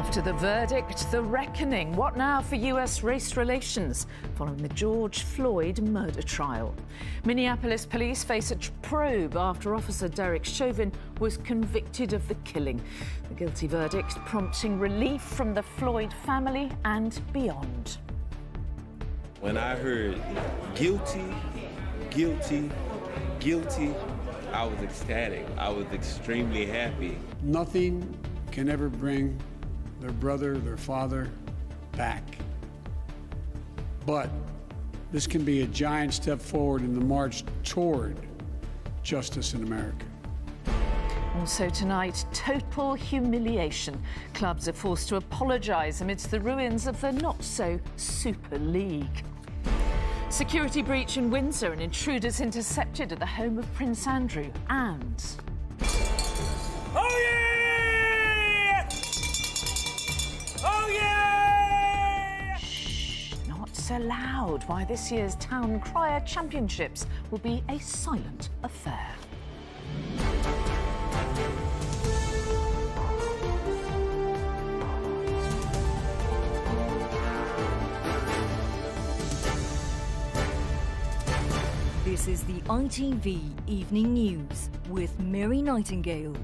After the verdict, the reckoning. What now for US race relations following the George Floyd murder trial? Minneapolis police face a probe after Officer Derek Chauvin was convicted of the killing. The guilty verdict prompting relief from the Floyd family and beyond. When I heard guilty, guilty, guilty, I was ecstatic. I was extremely happy. Nothing can ever bring their brother, their father back. But this can be a giant step forward in the march toward justice in America. Also tonight, total humiliation. Clubs are forced to apologise amidst the ruins of the not-so-Super League. Security breach in Windsor and intruders intercepted at the home of Prince Andrew. And... Oh yeah! Oh yeah! Shh, not so loud. Why this year's Town Crier Championships will be a silent affair. This is the ITV Evening News with Mary Nightingale.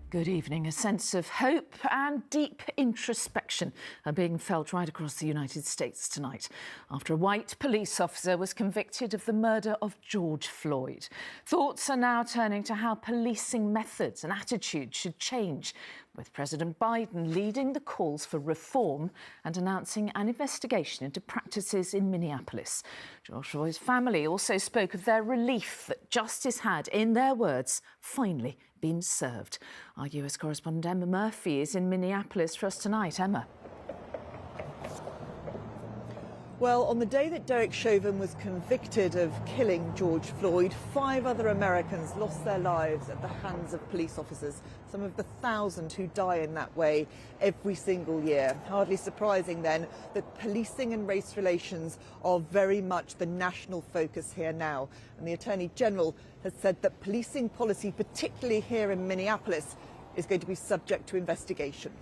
Good evening. A sense of hope and deep introspection are being felt right across the United States tonight after a white police officer was convicted of the murder of George Floyd. Thoughts are now turning to how policing methods and attitudes should change, with President Biden leading the calls for reform and announcing an investigation into practices in Minneapolis. George Floyd's family also spoke of their relief that justice had, in their words, finally been served. Our US correspondent Emma Murphy is in Minneapolis for us tonight. Emma. Well, on the day that Derek Chauvin was convicted of killing George Floyd, 5 other Americans lost their lives at the hands of police officers, some of the 1,000 who die in that way every single year. Hardly surprising, then, that policing and race relations are very much the national focus here now. And the Attorney General has said that policing policy, particularly here in Minneapolis, is going to be subject to investigation.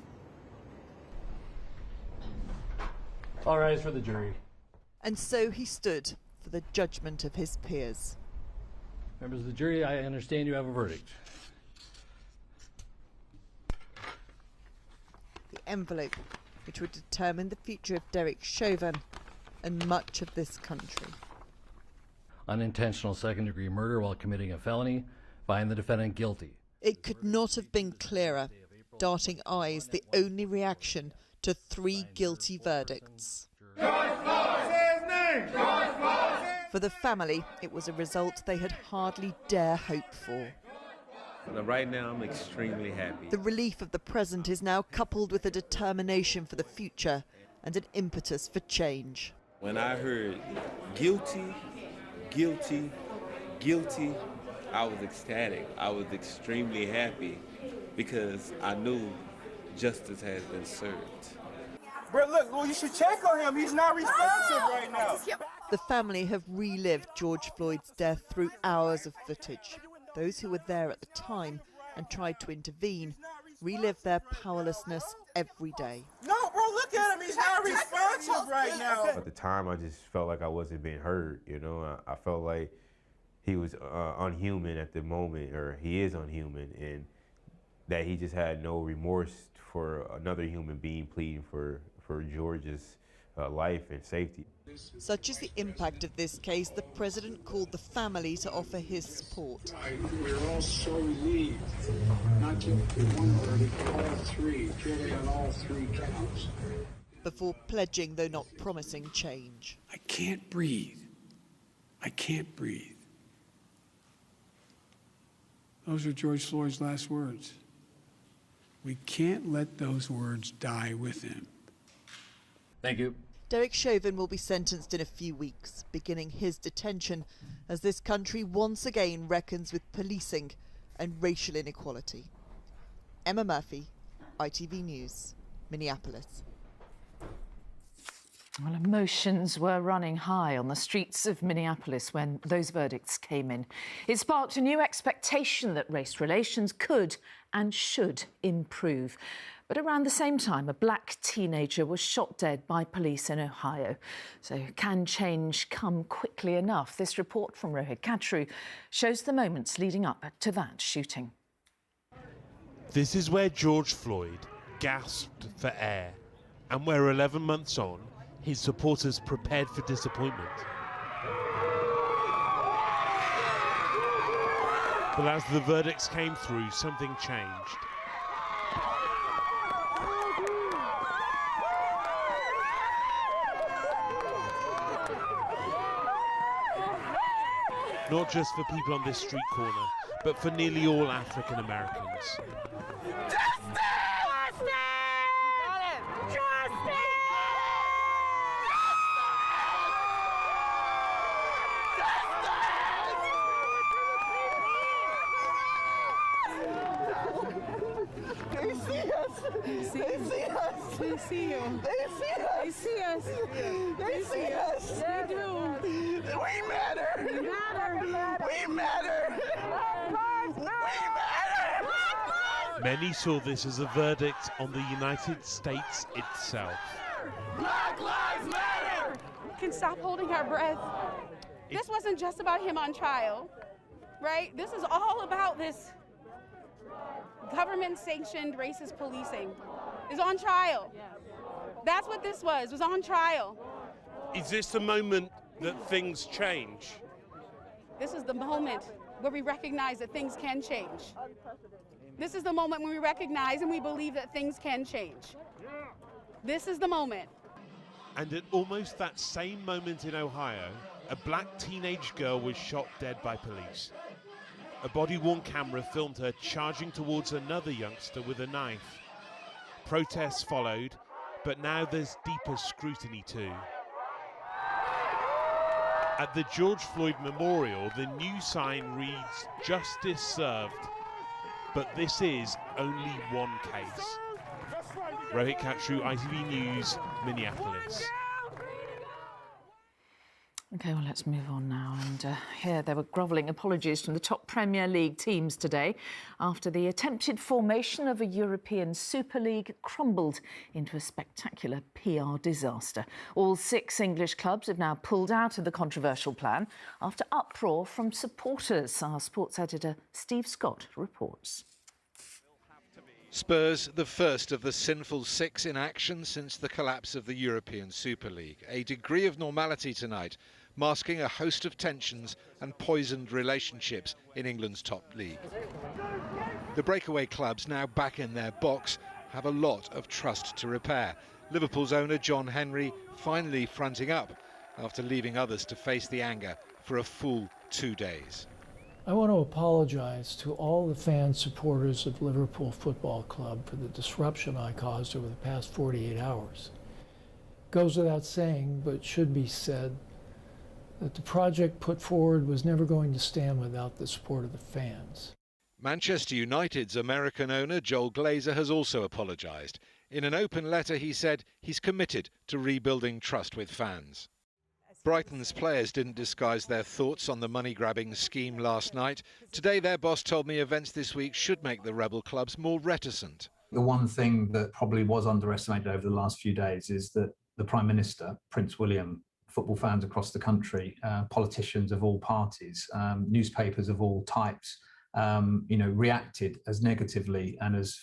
All rise for the jury. And so he stood for the judgment of his peers. Members of the jury, I understand you have a verdict. The envelope which would determine the future of Derek Chauvin and much of this country. Unintentional second-degree murder while committing a felony, find the defendant guilty. It could not have been clearer. Darting eyes, the only reaction to 3 guilty verdicts. For the family, it was a result they had hardly dare hope for. Right now, I'm extremely happy. The relief of the present is now coupled with a determination for the future and an impetus for change. When I heard guilty, guilty, guilty, I was ecstatic. I was extremely happy because I knew justice has been served. Bro, look, well, you should check on him. He's not responsive right now. The family have relived George Floyd's death through hours of footage. Those who were there at the time and tried to intervene relive their powerlessness every day. No, bro, look at him. He's not responsive right now. At the time, I just felt like I wasn't being heard, you know. I felt like he was unhuman at the moment, or he is unhuman, and that he just had no remorse for another human being pleading for George's life and safety. Such is the impact of this case, the president called the family to offer his support. We're all so relieved, not just one verdict, all 3, purely on all 3 counts. Before pledging, though not promising, change. I can't breathe. I can't breathe. Those are George Floyd's last words. We can't let those words die with him. Thank you. Derek Chauvin will be sentenced in a few weeks, beginning his detention as this country once again reckons with policing and racial inequality. Emma Murphy, ITV News, Minneapolis. Well, emotions were running high on the streets of Minneapolis when those verdicts came in. It sparked a new expectation that race relations could and should improve. But around the same time, a black teenager was shot dead by police in Ohio. So can change come quickly enough? This report from Rohit Katru shows the moments leading up to that shooting. This is where George Floyd gasped for air, and where 11 months on, his supporters prepared for disappointment. But as the verdicts came through, something changed. Not just for people on this street corner, but for nearly all African Americans. Many saw this as a verdict on the United States itself. Black Lives Matter! We can stop holding our breath. This wasn't just about him on trial, right? This is all about this government-sanctioned racist policing. It's on trial. That's what this was on trial. Is this the moment that things change? This is the moment where we recognize that things can change. This is the moment when we recognize and we believe that things can change. This is the moment. And at almost that same moment in Ohio, a black teenage girl was shot dead by police. A body-worn camera filmed her charging towards another youngster with a knife. Protests followed, but now there's deeper scrutiny too. At the George Floyd Memorial, the new sign reads, "Justice served." But this is only one case. Rohit Katru, ITV News, Minneapolis. OK, well, let's move on now. And here there were grovelling apologies from the top Premier League teams today after the attempted formation of a European Super League crumbled into a spectacular PR disaster. All 6 English clubs have now pulled out of the controversial plan after uproar from supporters. Our sports editor Steve Scott reports. Spurs, the first of the sinful 6 in action since the collapse of the European Super League. A degree of normality tonight, masking a host of tensions and poisoned relationships in England's top league. The breakaway clubs, now back in their box, have a lot of trust to repair. Liverpool's owner John Henry finally fronting up after leaving others to face the anger for a full 2 days. I want to apologise to all the fans, supporters of Liverpool Football Club for the disruption I caused over the past 48 hours. Goes without saying, but should be said, that the project put forward was never going to stand without the support of the fans. Manchester United's American owner Joel Glazer has also apologised. In an open letter he said he's committed to rebuilding trust with fans. Brighton's players didn't disguise their thoughts on the money-grabbing scheme last night. Today their boss told me events this week should make the rebel clubs more reticent. The one thing that probably was underestimated over the last few days is that the Prime Minister, Prince William, football fans across the country, politicians of all parties, newspapers of all types, reacted as negatively and as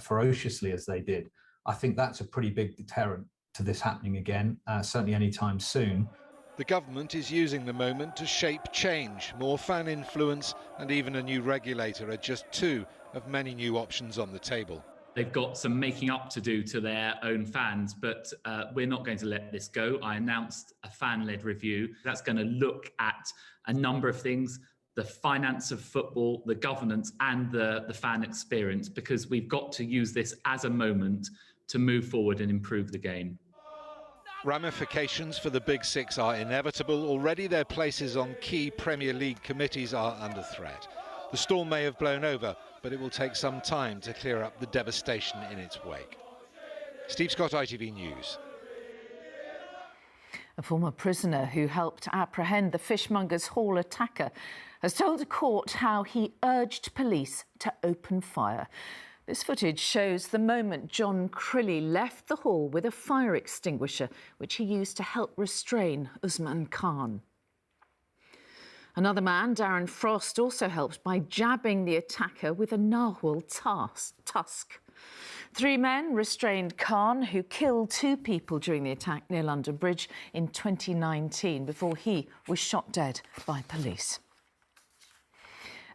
ferociously as they did. I think that's a pretty big deterrent to this happening again, certainly anytime soon. The government is using the moment to shape change. More fan influence and even a new regulator are just 2 of many new options on the table. They've got some making up to do to their own fans, but we're not going to let this go. I announced a fan-led review that's going to look at a number of things: the finance of football, the governance and the fan experience, because we've got to use this as a moment to move forward and improve the game. Ramifications for the Big 6 are inevitable. Already their places on key Premier League committees are under threat. The storm may have blown over, but it will take some time to clear up the devastation in its wake. Steve Scott, ITV News. A former prisoner who helped apprehend the Fishmongers Hall attacker has told a court how he urged police to open fire. This footage shows the moment John Crier left the hall with a fire extinguisher, which he used to help restrain Usman Khan. Another man, Darren Frost, also helped by jabbing the attacker with a narwhal tusk. 3 men restrained Khan, who killed 2 people during the attack near London Bridge in 2019, before he was shot dead by police.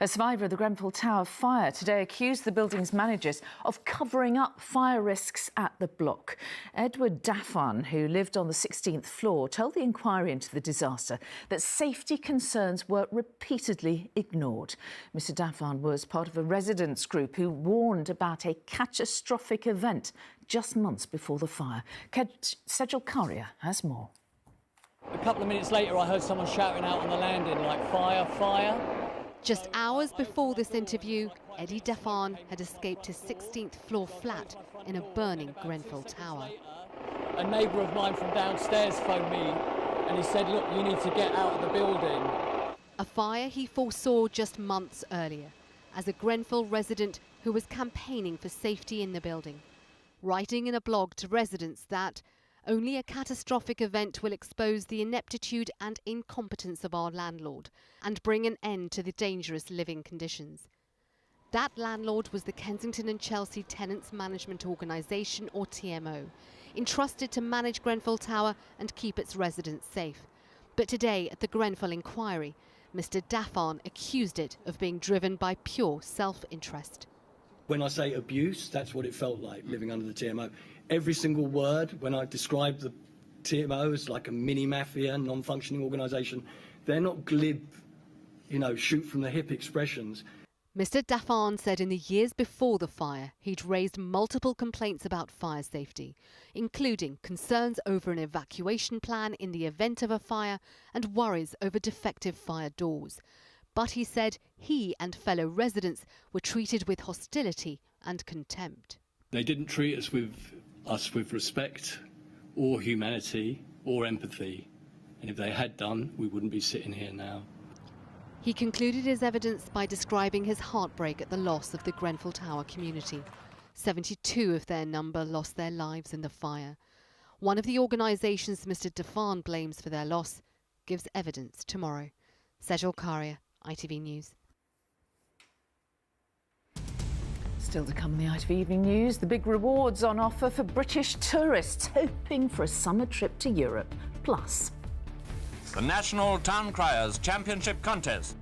A survivor of the Grenfell Tower fire today accused the building's managers of covering up fire risks at the block. Edward Daffan, who lived on the 16th floor, told the inquiry into the disaster that safety concerns were repeatedly ignored. Mr Daffan was part of a residents' group who warned about a catastrophic event just months before the fire. Sejal Crier has more. A couple of minutes later, I heard someone shouting out on the landing, like, "Fire, fire." Just hours before this interview, Eddie Daffan had escaped his 16th floor flat in a burning Grenfell Tower. A neighbour of mine from downstairs phoned me and he said, "Look, you need to get out of the building." A fire he foresaw just months earlier as a Grenfell resident who was campaigning for safety in the building, writing in a blog to residents that only a catastrophic event will expose the ineptitude and incompetence of our landlord and bring an end to the dangerous living conditions. That landlord was the Kensington and Chelsea Tenants Management Organisation, or TMO, entrusted to manage Grenfell Tower and keep its residents safe. But today, at the Grenfell inquiry, Mr Daffan accused it of being driven by pure self-interest. When I say abuse, that's what it felt like, living under the TMO. Every single word, when I describe the TMO as like a mini-mafia, non-functioning organisation, they're not glib, shoot from the hip expressions. Mr Daffan said in the years before the fire, he'd raised multiple complaints about fire safety, including concerns over an evacuation plan in the event of a fire and worries over defective fire doors. But he said he and fellow residents were treated with hostility and contempt. They didn't treat us with respect or humanity or empathy. And if they had done, we wouldn't be sitting here now. He concluded his evidence by describing his heartbreak at the loss of the Grenfell Tower community. 72 of their number lost their lives in the fire. One of the organisations Mr Daffan blames for their loss gives evidence tomorrow. Sejal Crier, ITV News. Still to come in the ITV Evening News, the big rewards on offer for British tourists hoping for a summer trip to Europe. Plus, the National Town Criers Championship Contest.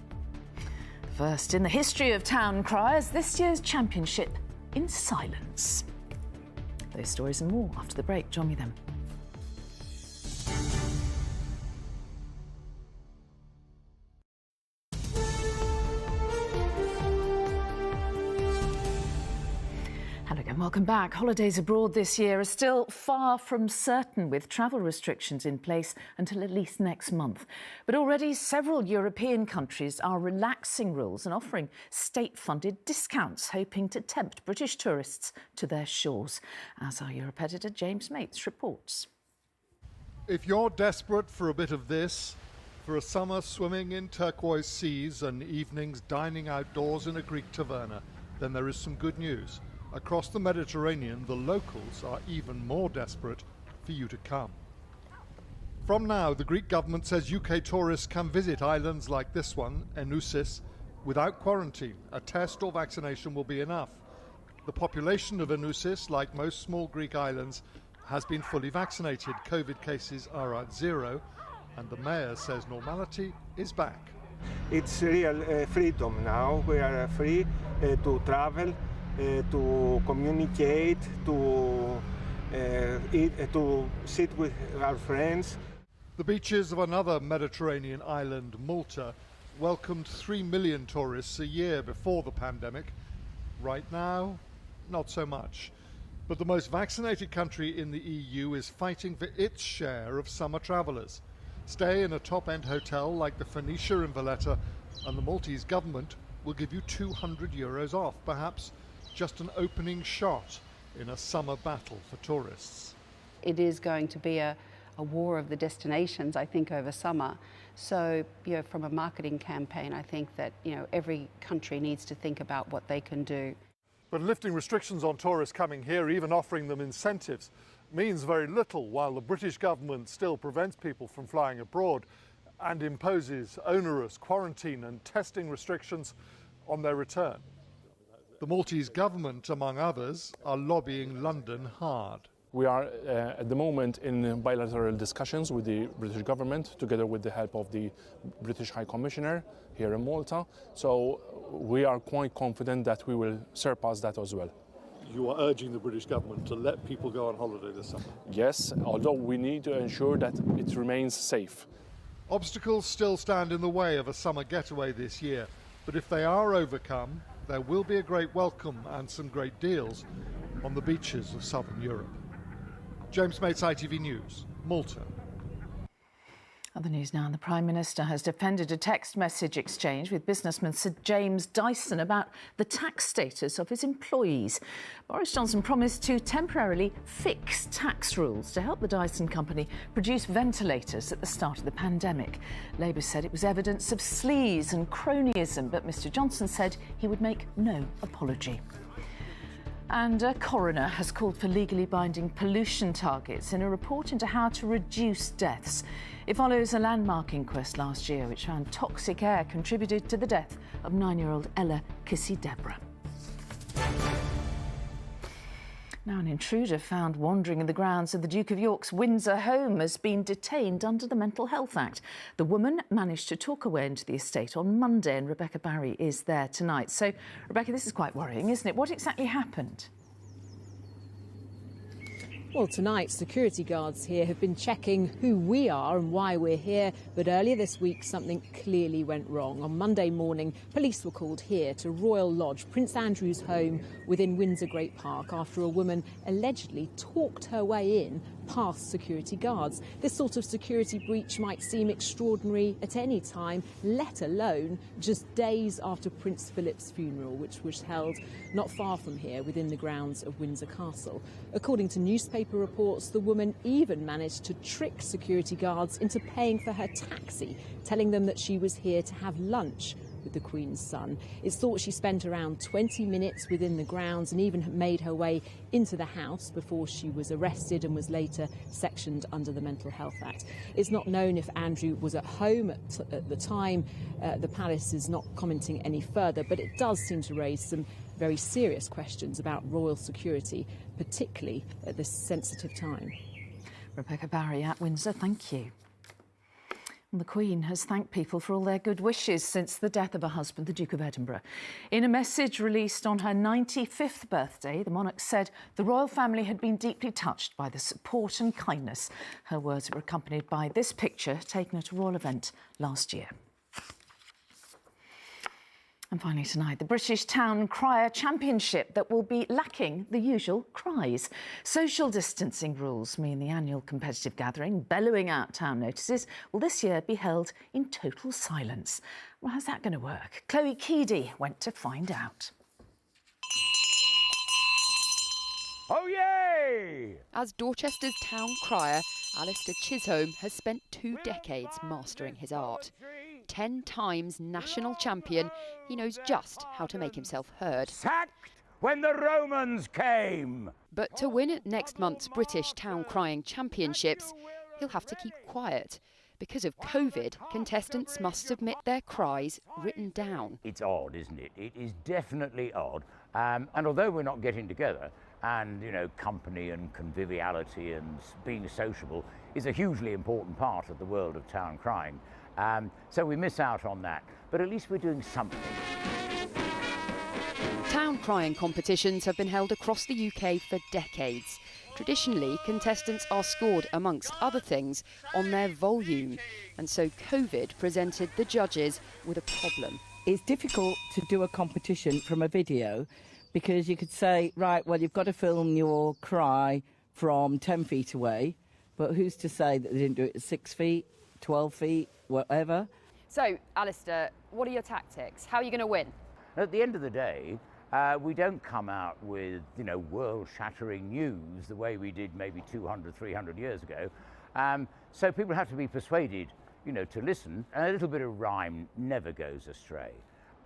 First in the history of Town Criers, this year's championship in silence. Those stories and more after the break. Join me then. Hello again, welcome back. Holidays abroad this year are still far from certain, with travel restrictions in place until at least next month. But already several European countries are relaxing rules and offering state-funded discounts, hoping to tempt British tourists to their shores. As our Europe editor James Mates reports. If you're desperate for a bit of this, for a summer swimming in turquoise seas and evenings dining outdoors in a Greek taverna, then there is some good news. Across the Mediterranean, the locals are even more desperate for you to come. From now, the Greek government says UK tourists can visit islands like this one, Enoussis, without quarantine. A test or vaccination will be enough. The population of Enoussis, like most small Greek islands, has been fully vaccinated. COVID cases are at 0, and the mayor says normality is back. It's real freedom now. We are free to travel, to communicate, to eat, to sit with our friends. The beaches of another Mediterranean island, Malta, welcomed 3 million tourists a year before the pandemic. Right now, not so much. But the most vaccinated country in the EU is fighting for its share of summer travellers. Stay in a top-end hotel like the Phoenicia in Valletta, and the Maltese government will give you €200 off, perhaps just an opening shot in a summer battle for tourists. It is going to be a a war of the destinations, I think, over summer. So, you know, from a marketing campaign, I think that, you know, every country needs to think about what they can do. But lifting restrictions on tourists coming here, even offering them incentives, means very little while the British government still prevents people from flying abroad and imposes onerous quarantine and testing restrictions on their return. The Maltese government, among others, are lobbying London hard. We are at the moment in bilateral discussions with the British government, together with the help of the British High Commissioner here in Malta. So we are quite confident that we will surpass that as well. You are urging the British government to let people go on holiday this summer? Yes, although we need to ensure that it remains safe. Obstacles still stand in the way of a summer getaway this year, but if they are overcome, there will be a great welcome and some great deals on the beaches of southern Europe. James Mates, ITV News, Malta. Other news now, the Prime Minister has defended a text message exchange with businessman Sir James Dyson about the tax status of his employees. Boris Johnson promised to temporarily fix tax rules to help the Dyson company produce ventilators at the start of the pandemic. Labour said it was evidence of sleaze and cronyism, but Mr Johnson said he would make no apology. And a coroner has called for legally binding pollution targets in a report into how to reduce deaths. It follows a landmark inquest last year which found toxic air contributed to the death of 9-year-old Ella Kissy-Deborah. Now, an intruder found wandering in the grounds of the Duke of York's Windsor home has been detained under the Mental Health Act. The woman managed to talk her way into the estate on Monday, and Rebecca Barry is there tonight. So, Rebecca, this is quite worrying, isn't it? What exactly happened? Well, tonight, security guards here have been checking who we are and why we're here. But earlier this week, something clearly went wrong. On Monday morning, police were called here to Royal Lodge, Prince Andrew's home within Windsor Great Park, after a woman allegedly talked her way in past security guards. This sort of security breach might seem extraordinary at any time, let alone just days after Prince Philip's funeral, which was held not far from here within the grounds of Windsor Castle. According to newspaper reports, the woman even managed to trick security guards into paying for her taxi, telling them that she was here to have lunch with the Queen's son. It's thought she spent around 20 minutes within the grounds and even made her way into the house before she was arrested and was later sectioned under the Mental Health Act. It's not known if Andrew was at home at the time. The palace is not commenting any further, but it does seem to raise some very serious questions about royal security, particularly at this sensitive time. Rebecca Barry at Windsor, thank you. The Queen has thanked people for all their good wishes since the death of her husband, the Duke of Edinburgh. In a message released on her 95th birthday, the monarch said the royal family had been deeply touched by the support and kindness. Her words were accompanied by this picture taken at a royal event last year. And finally tonight, the British Town Crier Championship that will be lacking the usual cries. Social distancing rules mean the annual competitive gathering, bellowing out town notices, will this year be held in total silence. Well, how's that going to work? Chloe Keedy went to find out. Oh, yay! As Dorchester's town crier, Alistair Chisholm has spent 2 decades mastering his art. 10 times national champion, he knows just how to make himself heard. Sacked when the Romans came! But to win at next month's British Town Crying Championships, he'll have to keep quiet. Because of COVID, contestants must submit their cries written down. It's odd, isn't it? It is definitely odd. And although we're not getting together, and, you know, company and conviviality and being sociable is a hugely important part of the world of town crying. So we miss out on that, but at least we're doing something. Town crying competitions have been held across the UK for decades. Traditionally, contestants are scored, amongst other things, on their volume. And so COVID presented the judges with a problem. It's difficult to do a competition from a video because you could say, right, well, you've got to film your cry from 10 feet away, but who's to say that they didn't do it at 6 feet, 12 feet, whatever? So, Alistair, what are your tactics? How are you going to win? At the end of the day, we don't come out with, you know, world-shattering news the way we did maybe 200, 300 years ago. So people have to be persuaded, to listen, and a little bit of rhyme never goes astray.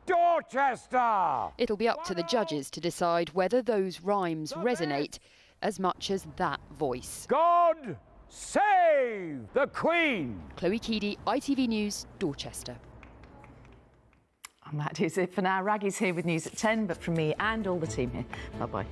Dorchester! It'll be up to the judges to decide whether those rhymes resonate as much as that voice. God save the Queen! Chloe Keedy, ITV News, Dorchester. And that is it for now. Raggy's here with news at 10, but from me and all the team here, bye-bye.